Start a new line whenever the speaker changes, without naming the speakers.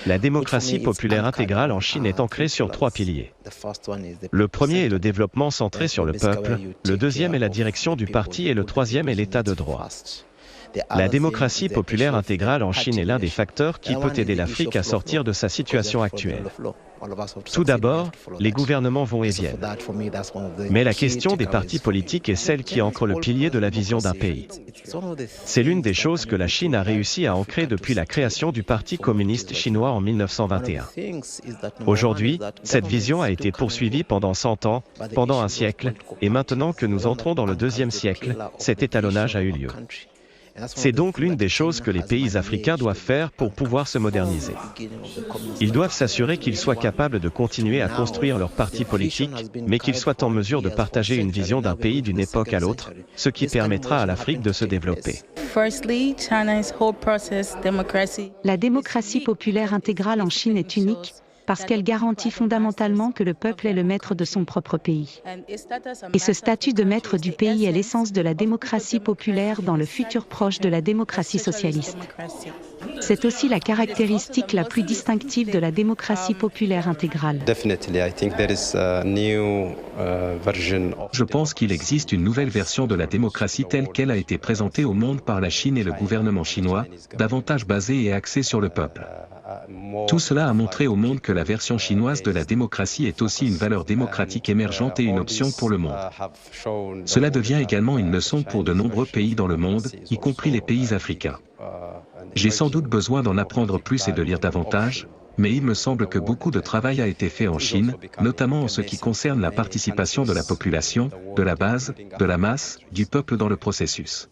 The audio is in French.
La démocratie populaire intégrale en Chine est ancrée sur 3 piliers. Le premier est le développement centré sur le peuple, le deuxième est la direction du parti et le troisième est l'état de droit. La démocratie populaire intégrale en Chine est l'un des facteurs qui peut aider l'Afrique à sortir de sa situation actuelle. Tout d'abord, les gouvernements vont et viennent. Mais la question des partis politiques est celle qui ancre le pilier de la vision d'un pays. C'est l'une des choses que la Chine a réussi à ancrer depuis la création du Parti communiste chinois en 1921. Aujourd'hui, cette vision a été poursuivie pendant 100 ans, pendant un siècle, et maintenant que nous entrons dans le deuxième siècle, cet étalonnage a eu lieu. C'est donc l'une des choses que les pays africains doivent faire pour pouvoir se moderniser. Ils doivent s'assurer qu'ils soient capables de continuer à construire leur parti politique, mais qu'ils soient en mesure de partager une vision d'un pays d'une époque à l'autre, ce qui permettra à l'Afrique de se développer.
La démocratie populaire intégrale en Chine est unique, parce qu'elle garantit fondamentalement que le peuple est le maître de son propre pays. Et ce statut de maître du pays est l'essence de la démocratie populaire dans le futur proche de la démocratie socialiste. C'est aussi la caractéristique la plus distinctive de la démocratie populaire intégrale.
Je pense qu'il existe une nouvelle version de la démocratie telle qu'elle a été présentée au monde par la Chine et le gouvernement chinois, davantage basée et axée sur le peuple. Tout cela a montré au monde que la version chinoise de la démocratie est aussi une valeur démocratique émergente et une option pour le monde. Cela devient également une leçon pour de nombreux pays dans le monde, y compris les pays africains. J'ai sans doute besoin d'en apprendre plus et de lire davantage, mais il me semble que beaucoup de travail a été fait en Chine, notamment en ce qui concerne la participation de la population, de la base, de la masse, du peuple dans le processus.